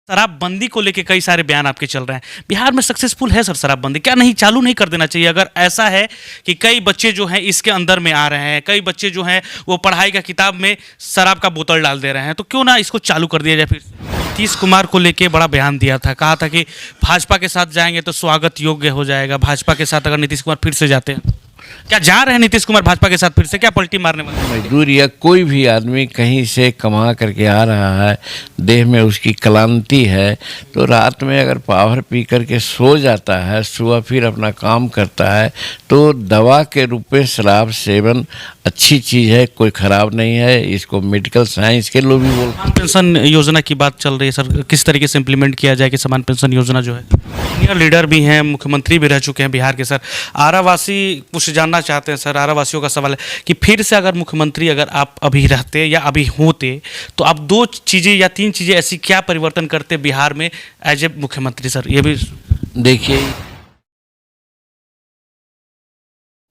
शराबबंदी को लेके कई सारे बयान आपके चल रहे हैं। बिहार में सक्सेसफुल है सर शराबबंदी, क्या नहीं चालू नहीं कर देना चाहिए? अगर ऐसा है कि कई बच्चे जो हैं इसके अंदर में आ रहे हैं, कई बच्चे जो हैं वो पढ़ाई का किताब में शराब का बोतल डाल दे रहे हैं, तो क्यों ना इसको चालू कर दिया जाए फिर से? नीतीश कुमार को लेके बड़ा बयान दिया था, कहा था कि भाजपा के साथ जाएंगे तो स्वागत योग्य हो जाएगा। भाजपा के साथ अगर नीतीश कुमार फिर से जाते हैं, क्या जा रहे हैं नीतीश कुमार भाजपा के साथ फिर से, क्या पलटी मारने वाले? मजदूर या कोई भी आदमी कहीं से कमा करके आ रहा है, देह में उसकी क्लांति है, तो रात में अगर पावर पी करके सो जाता है, सुबह फिर अपना काम करता है, तो दवा के रूप में शराब सेवन अच्छी चीज़ है, कोई ख़राब नहीं है। इसको मेडिकल साइंस के लोग भी बोलते हैं। समान पेंशन योजना की बात चल रही है सर, किस तरीके से इम्प्लीमेंट किया जाए कि समान पेंशन योजना जो है? सीनियर लीडर भी हैं, मुख्यमंत्री भी रह चुके हैं बिहार के सर। आरावासी कुछ जानना चाहते हैं सर, आरावासियों का सवाल है कि फिर से अगर मुख्यमंत्री अगर आप अभी रहते या अभी होते, तो आप 2 चीज़ें या 3 चीज़ें ऐसी क्या परिवर्तन करते बिहार में एज ए मुख्यमंत्री सर? ये भी देखिए।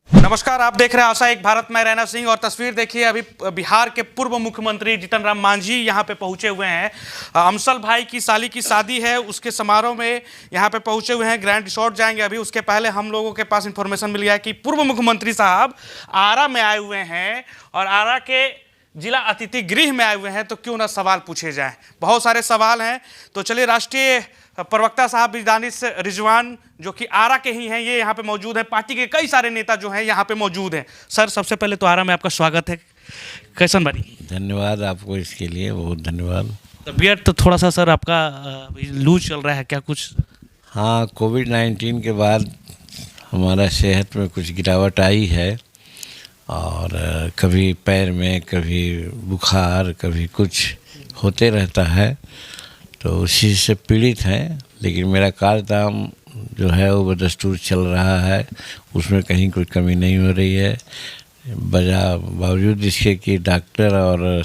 नमस्कार, आप देख रहे हैं आशा एक भारत, मैं रैना सिंह। और तस्वीर देखिए, अभी बिहार के पूर्व मुख्यमंत्री जीतन राम मांझी यहाँ पे पहुँचे हुए हैं। अमसल भाई की साली की शादी है, उसके समारोह में यहाँ पे पहुँचे हुए हैं। ग्रैंड रिसोर्ट जाएंगे। अभी उसके पहले हम लोगों के पास इंफॉर्मेशन मिल गया है कि पूर्व मुख्यमंत्री साहब आरा में आए हुए हैं और आरा के जिला अतिथि गृह में आए हुए हैं, तो क्यों ना सवाल पूछे जाएं। बहुत सारे सवाल हैं, तो चलिए राष्ट्रीय प्रवक्ता साहब दानिश रिजवान जो कि आरा के ही हैं, ये यहाँ पे मौजूद हैं। पार्टी के कई सारे नेता जो हैं यहाँ पे मौजूद हैं। सर, सबसे पहले तो आरा में आपका स्वागत है। कैसन बारी? धन्यवाद आपको, इसके लिए बहुत धन्यवाद। तबीयत तो थोड़ा सा सर आपका लूज चल रहा है क्या कुछ? हाँ, कोविड-19 के बाद हमारा सेहत में कुछ गिरावट आई है, और कभी पैर में, कभी बुखार, कभी कुछ होते रहता है, तो उसी से पीड़ित हैं। लेकिन मेरा कार्यक्रम जो है वो बदस्तूर चल रहा है, उसमें कहीं कोई कमी नहीं हो रही है। बावजूद इसके कि डॉक्टर और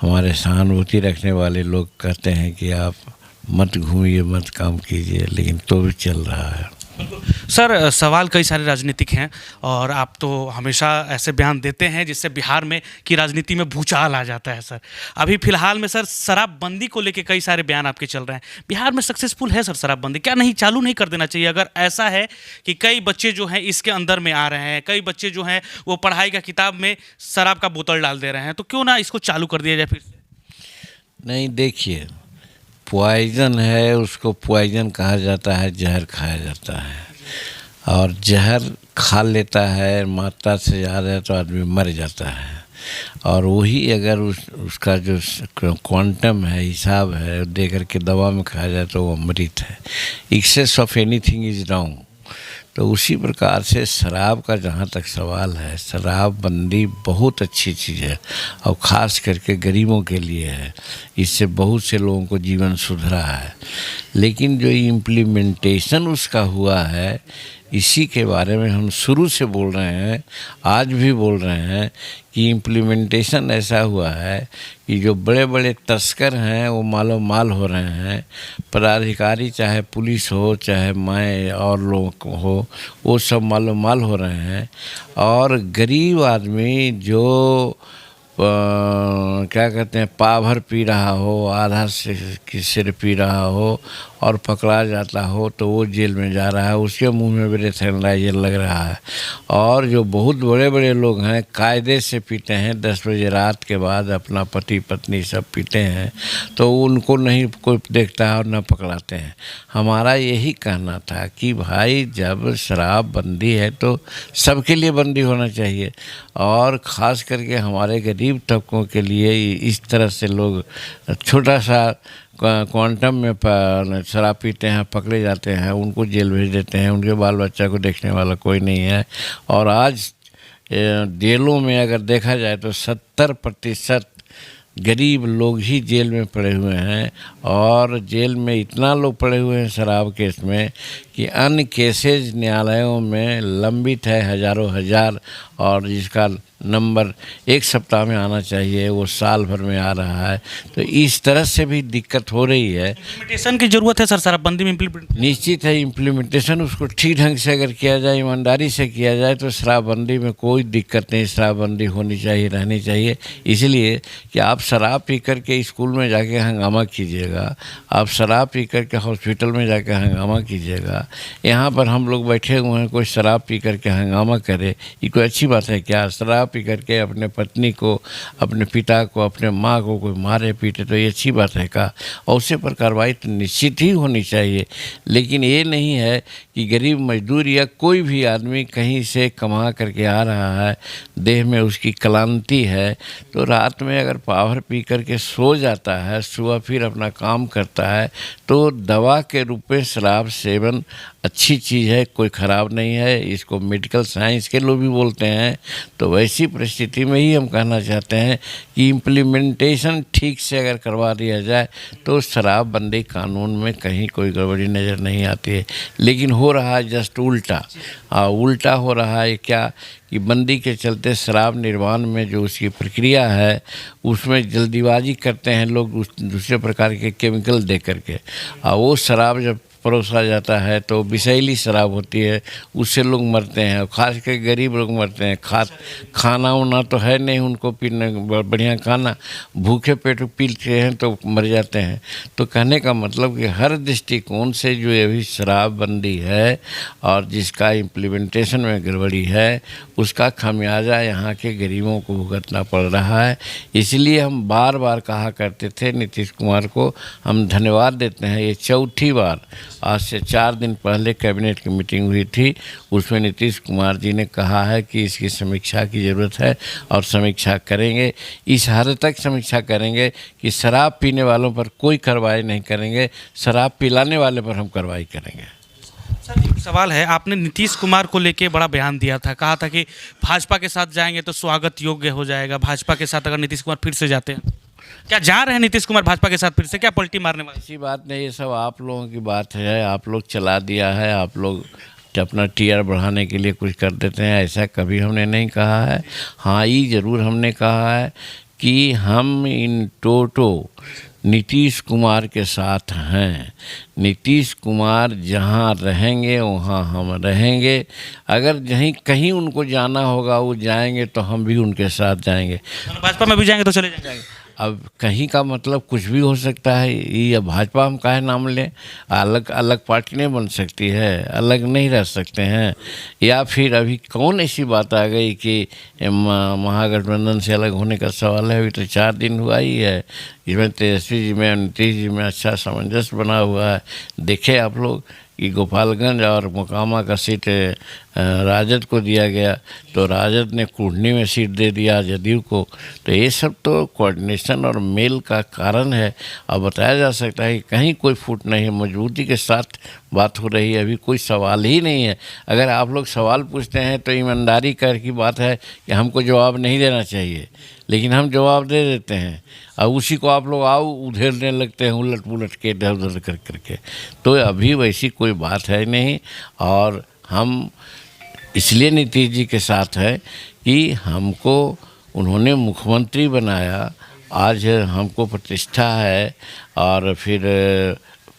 हमारे सहानुभूति रखने वाले लोग कहते हैं कि आप मत घूमिए, मत काम कीजिए, लेकिन तो भी चल रहा है। सर, सवाल कई सारे राजनीतिक हैं और आप तो हमेशा ऐसे बयान देते हैं जिससे बिहार में की राजनीति में भूचाल आ जाता है सर। अभी फिलहाल में सर शराबबंदी को लेके कई सारे बयान आपके चल रहे हैं। बिहार में सक्सेसफुल है सर शराबबंदी, क्या नहीं चालू नहीं कर देना चाहिए? अगर ऐसा है कि कई बच्चे जो हैं इसके अंदर में आ रहे हैं, कई बच्चे जो हैं वो पढ़ाई का किताब में शराब का बोतल डाल दे रहे हैं, तो क्यों ना इसको चालू कर दिया जाए फिर से? नहीं, देखिए, पॉइजन है, उसको पॉइजन कहा जाता है, जहर खाया जाता है, और जहर खा लेता है मात्रा से ज़्यादा तो आदमी मर जाता है। और वही अगर उसका जो क्वांटम है, हिसाब है, दे करके दवा में खाया जाए तो वो अमृत है। Excess of anything is wrong. तो उसी प्रकार से शराब का जहाँ तक सवाल है, शराबबंदी बहुत अच्छी चीज़ है, और ख़ास करके गरीबों के लिए है। इससे बहुत से लोगों को जीवन सुधरा है। लेकिन जो इम्प्लीमेंटेशन उसका हुआ है, इसी के बारे में हम शुरू से बोल रहे हैं, आज भी बोल रहे हैं कि इम्प्लीमेंटेशन ऐसा हुआ है कि जो बड़े बड़े तस्कर हैं वो मालो माल हो रहे हैं। पदाधिकारी, चाहे पुलिस हो, चाहे मैं और लोग हो, वो सब मालो माल हो रहे हैं। और गरीब आदमी जो क्या कहते हैं, पाभर पी रहा हो, आधा से सिर पी रहा हो और पकड़ा जाता हो, तो वो जेल में जा रहा है, उसके मुंह में ब्रेथ एनालाइजर लग रहा है। और जो बहुत बड़े बड़े लोग हैं कायदे से पीते हैं, 10 बजे रात के बाद अपना पति पत्नी सब पीते हैं, तो उनको नहीं कोई देखता है और न पकड़ाते हैं। हमारा यही कहना था कि भाई, जब शराब बंदी है तो सबके लिए बंदी होना चाहिए, और ख़ास करके हमारे गरीब तबकों के लिए इस तरह से लोग छोटा सा क्वांटम में शराब पीते हैं, पकड़े जाते हैं, उनको जेल भेज देते हैं, उनके बाल बच्चा को देखने वाला कोई नहीं है। और आज जेलों में अगर देखा जाए तो 70% गरीब लोग ही जेल में पड़े हुए हैं, और जेल में इतना लोग पड़े हुए हैं शराब केस में कि अन्य केसेज न्यायालयों में लंबित है हज़ारों हजार, और जिसका नंबर एक सप्ताह में आना चाहिए वो साल भर में आ रहा है। तो इस तरह से भी दिक्कत हो रही है। इम्प्लीमेंटेशन की जरूरत है सर, शराबबंदी में इम्प्लीमेंट। निश्चित है, इम्प्लीमेंटेशन उसको ठीक ढंग से अगर किया जाए, ईमानदारी से किया जाए, तो शराबबंदी में कोई दिक्कत नहीं। शराबबंदी होनी चाहिए, रहनी चाहिए। इसलिए कि आप शराब पी करके स्कूल में जाके हंगामा कीजिएगा, आप शराब पी करके हॉस्पिटल में जाके हंगामा कीजिएगा, यहाँ पर हम लोग बैठे हुए हैं, कोई शराब पी करके हंगामा करे, ये कोई अच्छी बात है क्या? शराब पी करके अपने पत्नी को, अपने पिता को, अपने माँ को कोई मारे पीटे, तो ये अच्छी बात है क्या? और उससे पर कार्रवाई तो निश्चित ही होनी चाहिए। लेकिन ये नहीं है कि गरीब मजदूर या कोई भी आदमी कहीं से कमा करके आ रहा है, देह में उसकी क्लांति है, तो रात में अगर पावर पी करके सो जाता है, सुबह फिर अपना काम करता है, तो दवा के रूप में शराब सेवन अच्छी चीज़ है, कोई ख़राब नहीं है। इसको मेडिकल साइंस के लोग भी बोलते हैं। तो वैसी परिस्थिति में ही हम कहना चाहते हैं कि इम्प्लीमेंटेशन ठीक से अगर करवा दिया जाए तो शराबबंदी कानून में कहीं कोई गड़बड़ी नज़र नहीं आती है। लेकिन हो रहा है जस्ट उल्टा। उल्टा हो रहा है क्या कि बंदी के चलते शराब निर्माण में जो उसकी प्रक्रिया है उसमें जल्दीबाजी करते हैं लोग, दूसरे प्रकार के केमिकल दे करके, और वो शराब जब परोसा जाता है तो विषैली शराब होती है, उससे लोग मरते हैं, और ख़ास कर गरीब लोग मरते हैं। खाना वाना तो है नहीं उनको पीने बढ़िया खाना, भूखे पेट पीते हैं तो मर जाते हैं। तो कहने का मतलब कि हर दृष्टिकोण से जो अभी शराबबंदी है और जिसका इम्प्लीमेंटेशन में गड़बड़ी है, उसका खामियाजा यहाँ के गरीबों को भुगतना पड़ रहा है। इसलिए हम बार बार कहा करते थे नीतीश कुमार को, हम धन्यवाद देते हैं। ये चौथी बार, आज से 4 दिन पहले कैबिनेट की मीटिंग हुई थी, उसमें नीतीश कुमार जी ने कहा है कि इसकी समीक्षा की ज़रूरत है और समीक्षा करेंगे। इस हद तक समीक्षा करेंगे कि शराब पीने वालों पर कोई कार्रवाई नहीं करेंगे, शराब पिलाने वाले पर हम कार्रवाई करेंगे। सर एक सवाल है, आपने नीतीश कुमार को लेके बड़ा बयान दिया था, कहा था कि भाजपा के साथ जाएंगे तो स्वागत योग्य हो जाएगा। भाजपा के साथ अगर नीतीश कुमार फिर से जाते हैं, क्या जा रहे हैं नीतीश कुमार भाजपा के साथ फिर से, क्या पलटी मारने वाली? ऐसी बात नहीं, ये सब आप लोगों की बात है, आप लोग चला दिया है, आप लोग अपना टीआर बढ़ाने के लिए कुछ कर देते हैं। ऐसा कभी हमने नहीं कहा है। हाँ, ये ज़रूर हमने कहा है कि हम इन टोटो नीतीश कुमार के साथ हैं। नीतीश कुमार जहाँ रहेंगे वहाँ हम रहेंगे। अगर कहीं उनको जाना होगा वो जाएंगे तो हम भी उनके साथ जाएंगे। भाजपा में भी जाएंगे तो चले जाएंगे। अब कहीं का मतलब कुछ भी हो सकता है। ये भाजपा हम काहे नाम लें? अलग अलग पार्टी नहीं बन सकती है, अलग नहीं रह सकते हैं। या फिर अभी कौन ऐसी बात आ गई कि महागठबंधन से अलग होने का सवाल है? अभी तो 4 दिन हुआ ही है। इसमें तेजस्वी जी में, नीतीश जी में अच्छा सामंजस्य बना हुआ है। देखे आप लोग कि गोपालगंज और मोकामा का सीट राजद को दिया गया, तो राजद ने कुढ़नी में सीट दे दिया जदयू को। तो ये सब तो कोऑर्डिनेशन और मेल का कारण है। अब बताया जा सकता है कि कहीं कोई फूट नहीं है, मजबूती के साथ बात हो रही है। अभी कोई सवाल ही नहीं है। अगर आप लोग सवाल पूछते हैं तो ईमानदारी कर की बात है कि हमको जवाब नहीं देना चाहिए, लेकिन हम जवाब दे देते हैं और उसी को आप लोग आओ उधेड़ने लगते हैं, उलट पुलट के इधर उधर कर करके। तो अभी वैसी कोई बात है नहीं। और हम इसलिए नीतीश जी के साथ है कि हमको उन्होंने मुख्यमंत्री बनाया, आज हमको प्रतिष्ठा है और फिर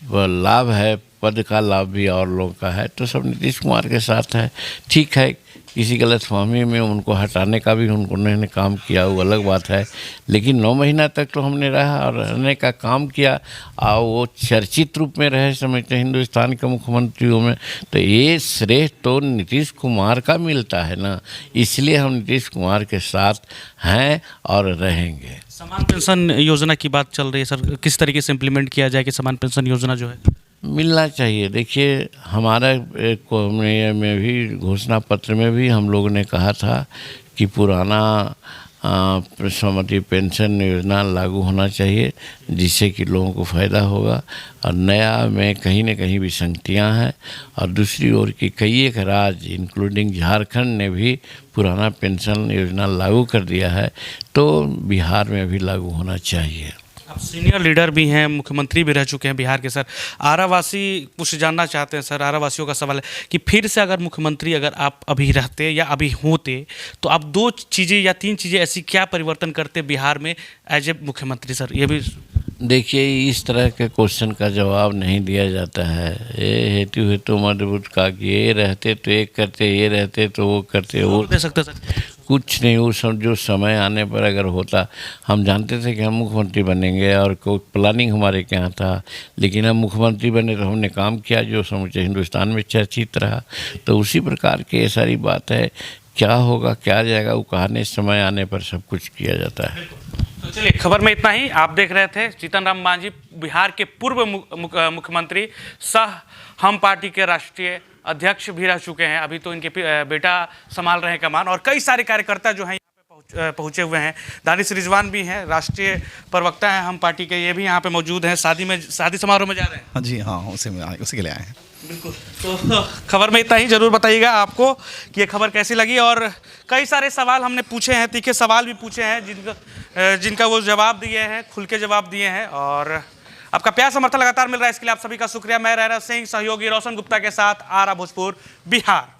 लाभ है, पद का लाभ भी और लोगों का है, तो सब नीतीश कुमार के साथ है। ठीक है, किसी गलतफहमी में उनको हटाने का भी उन्होंने काम किया, वो अलग बात है। लेकिन 9 महीना तक तो हमने रहा और रहने का काम किया और वो चर्चित रूप में रहे समझते हिंदुस्तान के मुख्यमंत्रियों में। तो ये श्रेय तो नीतीश कुमार का मिलता है ना, इसलिए हम नीतीश कुमार के साथ हैं और रहेंगे। समान पेंशन योजना की बात चल रही है सर, किस तरीके से इम्प्लीमेंट किया जाए कि समान पेंशन योजना जो है मिलना चाहिए? देखिए, हमारा में भी घोषणा पत्र में भी हम लोगों ने कहा था कि पुराना श्रमयोगी पेंशन योजना लागू होना चाहिए, जिससे कि लोगों को फ़ायदा होगा। और नया में कहीं न कहीं विसंगतियाँ हैं। और दूसरी ओर की कई एक राज्य इंक्लूडिंग झारखंड ने भी पुराना पेंशन योजना लागू कर दिया है, तो बिहार में भी लागू होना चाहिए। आप सीनियर लीडर भी हैं, मुख्यमंत्री भी रह चुके हैं बिहार के। सर, आरावासी कुछ जानना चाहते हैं। सर, आरावासियों का सवाल है कि फिर से अगर मुख्यमंत्री अगर आप अभी रहते या अभी होते तो आप 2 चीज़ें या 3 चीज़ें ऐसी क्या परिवर्तन करते बिहार में एज ए मुख्यमंत्री? सर, ये भी देखिए, इस तरह के क्वेश्चन का जवाब नहीं दिया जाता है। ये हेतु हेतु मजबूत का कि ये रहते तो एक करते, ये रहते तो वो करते, वो दे सकते हैं सर। कुछ नहीं। वो सब जो समय आने पर अगर होता, हम जानते थे कि हम मुख्यमंत्री बनेंगे और कोई प्लानिंग हमारे के यहाँ था, लेकिन हम मुख्यमंत्री बने तो हमने काम किया जो समूचे हिंदुस्तान में चर्चित रहा। तो उसी प्रकार की ये सारी बात है। क्या होगा क्या जाएगा वो कहने समय आने पर सब कुछ किया जाता है। तो चलिए, खबर में इतना ही। आप देख रहे थे जीतन राम मांझी, बिहार के पूर्व मुख्यमंत्री, सह हम पार्टी के राष्ट्रीय अध्यक्ष भी रह चुके हैं। अभी तो इनके बेटा संभाल रहे हैं कमान, और कई सारे कार्यकर्ता जो हैं यहाँ पे पहुँचे हुए हैं। दानिश रिजवान भी हैं, राष्ट्रीय प्रवक्ता हैं हम पार्टी के, ये भी यहाँ पे मौजूद हैं। शादी समारोह में जा रहे हैं। हाँ जी, हाँ, उसी के लिए आए हैं। बिल्कुल। तो खबर में इतना ही। जरूर बताइएगा आपको कि ये खबर कैसी लगी। और कई सारे सवाल हमने पूछे हैं, तीखे सवाल भी पूछे हैं, जिनका वो जवाब दिए हैं, खुल के जवाब दिए हैं। और आपका प्यार समर्थन लगातार मिल रहा है, इसके लिए आप सभी का शुक्रिया। मैं रैना सिंह, सहयोगी रोशन गुप्ता के साथ, आरा भोजपुर, बिहार।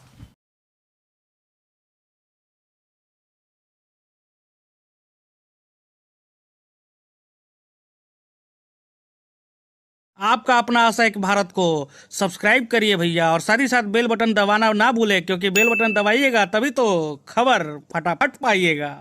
आपका अपना आशा एक भारत को सब्सक्राइब करिए भैया, और साथ ही साथ बेल बटन दबाना ना भूलें, क्योंकि बेल बटन दबाइएगा तभी तो खबर फटाफट पाइएगा।